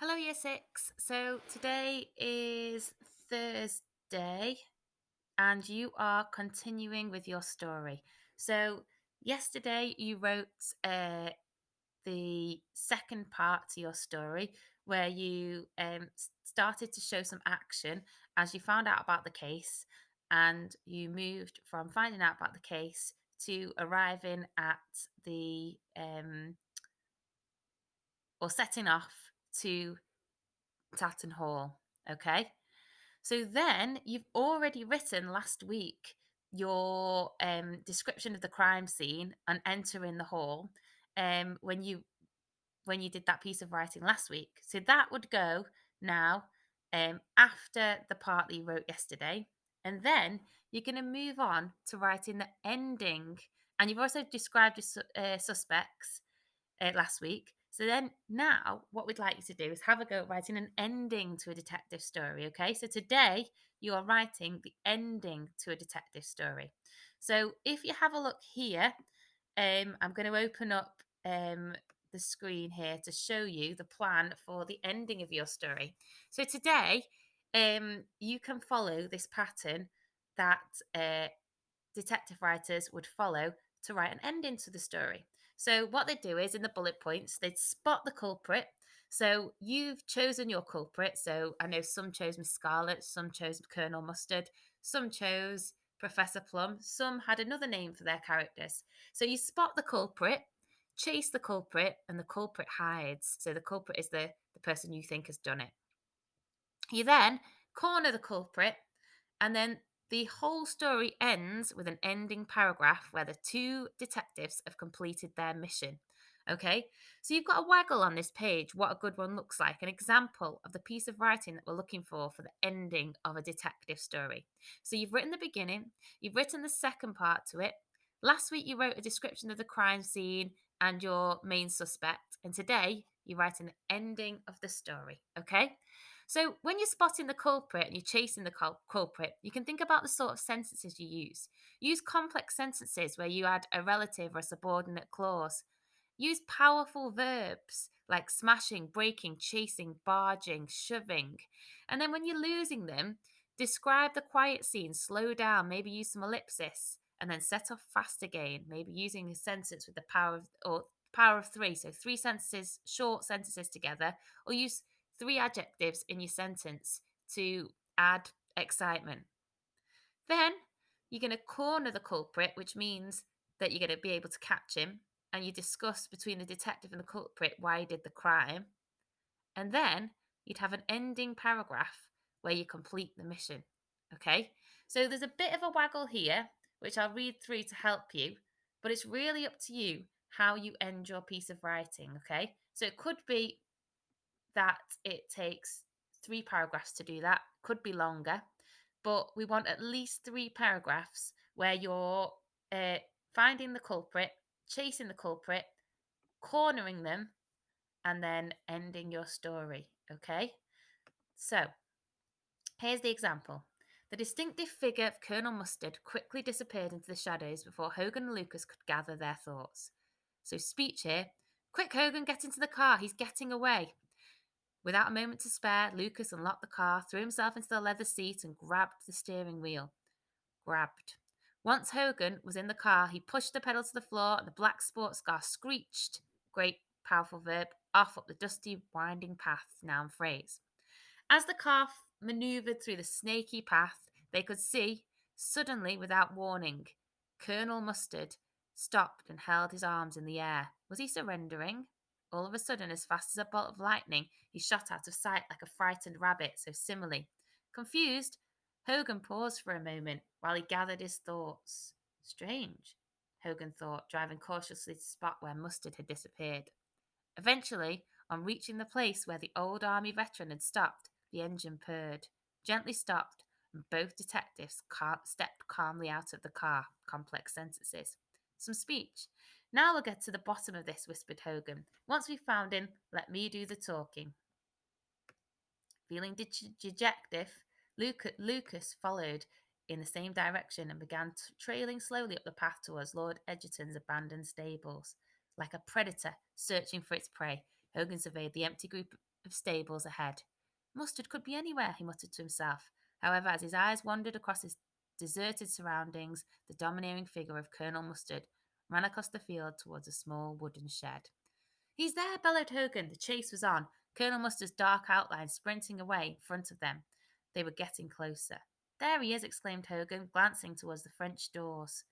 Hello, Year Six. So today is Thursday, and you are continuing with your story. So yesterday you wrote the second part to your story, where you started to show some action as you found out about the case, and you moved from finding out about the case to arriving at the or setting off to Tatton Hall. Okay. So then you've already written last week your description of the crime scene and entering the hall when you did that piece of writing last week. So that would go now after the part that you wrote yesterday. And then you're going to move on to writing the ending. And you've also described your suspects last week. So then now what we'd like you to do is have a go at writing an ending to a detective story. Okay. So today you are writing the ending to a detective story. So if you have a look here, I'm going to open up the screen here to show you the plan for the ending of your story. So today, you can follow this pattern that detective writers would follow to write an ending to the story. So what they do is in the bullet points, they'd spot the culprit. So you've chosen your culprit. So I know some chose Miss Scarlet, some chose Colonel Mustard, some chose Professor Plum, some had another name for their characters. So you spot the culprit, chase the culprit, and the culprit hides. So the culprit is the person you think has done it. You then corner the culprit, and then the whole story ends with an ending paragraph where the two detectives have completed their mission. Okay, so you've got a waggle on this page what a good one looks like, an example of the piece of writing that we're looking for the ending of a detective story. So you've written the beginning, you've written the second part to it. Last week you wrote a description of the crime scene and your main suspect, and today you write an ending of the story. Okay, so when you're spotting the culprit and you're chasing the culprit, you can think about the sort of sentences you use. Use complex sentences where you add a relative or a subordinate clause. Use powerful verbs like smashing, breaking, chasing, barging, shoving. And then when you're losing them, describe the quiet scene, slow down, maybe use some ellipsis, and then set off fast again, maybe using a sentence with the power of three. So three sentences, short sentences together, or use three adjectives in your sentence to add excitement. Then you're going to corner the culprit, which means that you're going to be able to catch him, and you discuss between the detective and the culprit why he did the crime. And then you'd have an ending paragraph where you complete the mission. Okay? So there's a bit of a waggle here, which I'll read through to help you, but it's really up to you how you end your piece of writing. Okay? So it could be that it takes three paragraphs to do that, could be longer, but we want at least three paragraphs where you're uh, finding the culprit, chasing the culprit, cornering them, and then ending your story. Okay? So here's the example. The distinctive figure of Colonel Mustard quickly disappeared into the shadows before Hogan and Lucas could gather their thoughts. So, speech here. Quick, Hogan, get into the car. He's getting away. Without a moment to spare, Lucas unlocked the car, threw himself into the leather seat, and grabbed the steering wheel. Grabbed. Once Hogan was in the car, he pushed the pedal to the floor, and the black sports car screeched, great powerful verb, off up the dusty, winding path, noun phrase. As the car maneuvered through the snaky path, they could see, suddenly, without warning, Colonel Mustard stopped and held his arms in the air. Was he surrendering? All of a sudden, as fast as a bolt of lightning, he shot out of sight like a frightened rabbit, so simile. Confused, Hogan paused for a moment while he gathered his thoughts. Strange, Hogan thought, driving cautiously to the spot where Mustard had disappeared. Eventually, on reaching the place where the old army veteran had stopped, the engine purred, gently stopped, and both detectives stepped calmly out of the car. Complex sentences. Some speech. Now we'll get to the bottom of this, whispered Hogan. Once we've found him, let me do the talking. Feeling dejected, Lucas followed in the same direction and began trailing slowly up the path towards Lord Edgerton's abandoned stables. Like a predator searching for its prey, Hogan surveyed the empty group of stables ahead. Mustard could be anywhere, he muttered to himself. However, as his eyes wandered across his deserted surroundings, the domineering figure of Colonel Mustard ran across the field towards a small wooden shed. He's there, bellowed Hogan. The chase was on, Colonel Mustard's dark outline sprinting away in front of them. They were getting closer. There he is, exclaimed Hogan, glancing towards the French doors.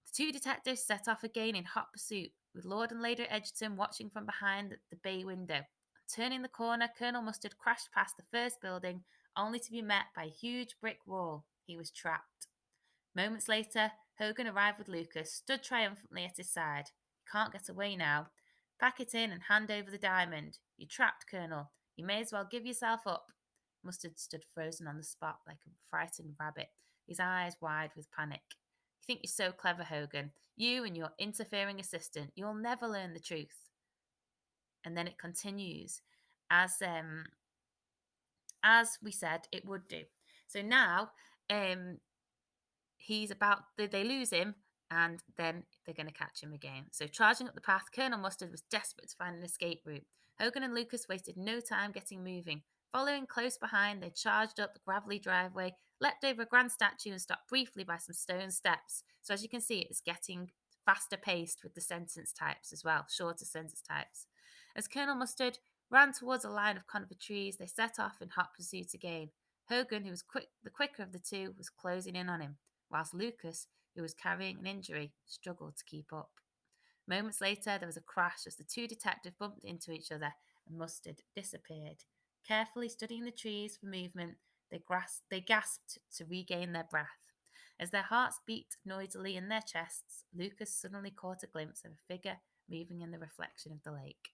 The two detectives set off again in hot pursuit, with Lord and Lady Edgerton watching from behind the bay window. Turning the corner, Colonel Mustard crashed past the first building, only to be met by a huge brick wall. He was trapped. Moments later, Hogan arrived with Lucas, stood triumphantly at his side. You can't get away now. Pack it in and hand over the diamond. You're trapped, Colonel. You may as well give yourself up. Mustard stood frozen on the spot like a frightened rabbit, his eyes wide with panic. You think you're so clever, Hogan. You and your interfering assistant. You'll never learn the truth. And then it continues as we said it would do. So now he's about they lose him, and then they're going to catch him again. So charging up the path, Colonel Mustard was desperate to find an escape route. Hogan and Lucas wasted no time getting moving. Following close behind, they charged up the gravelly driveway, leapt over a grand statue, and stopped briefly by some stone steps. So as you can see, it's getting faster paced with the sentence types as well, shorter sentence types. As Colonel Mustard ran towards a line of conifer trees, they set off in hot pursuit again. Hogan, who was the quicker of the two, was closing in on him, whilst Lucas, who was carrying an injury, struggled to keep up. Moments later, there was a crash as the two detectives bumped into each other and Mustard disappeared. Carefully studying the trees for movement, they gasped to regain their breath. As their hearts beat noisily in their chests, Lucas suddenly caught a glimpse of a figure moving in the reflection of the lake.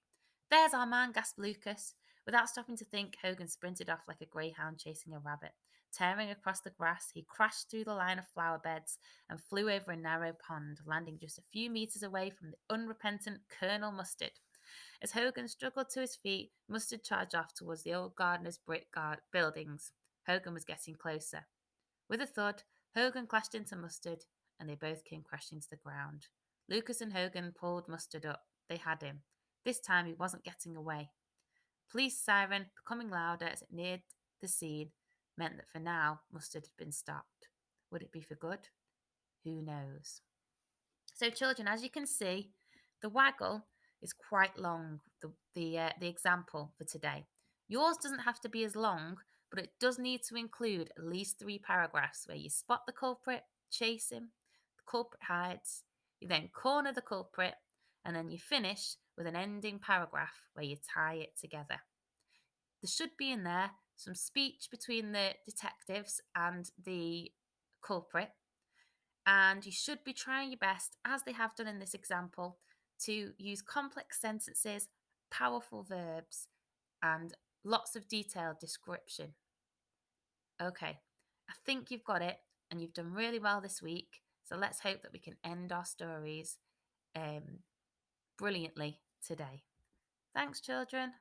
There's our man, gasped Lucas. Without stopping to think, Hogan sprinted off like a greyhound chasing a rabbit. Tearing across the grass, he crashed through the line of flower beds and flew over a narrow pond, landing just a few meters away from the unrepentant Colonel Mustard. As Hogan struggled to his feet, Mustard charged off towards the old gardener's brick buildings. Hogan was getting closer. With a thud, Hogan clashed into Mustard, and they both came crashing to the ground. Lucas and Hogan pulled Mustard up. They had him. This time he wasn't getting away. Police siren, becoming louder as it neared the scene, meant that for now Mustard had been stopped. Would it be for good? Who knows? So, children, as you can see, the waggle is quite long. The example for today. Yours doesn't have to be as long, but it does need to include at least 3 paragraphs where you spot the culprit, chase him, the culprit hides, you then corner the culprit, and then you finish with an ending paragraph where you tie it together. There should be in there some speech between the detectives and the culprit, and you should be trying your best, as they have done in this example, to use complex sentences, powerful verbs, and lots of detailed description. Okay, I think you've got it, and you've done really well this week. So let's hope that we can end our stories brilliantly today. Thanks, children.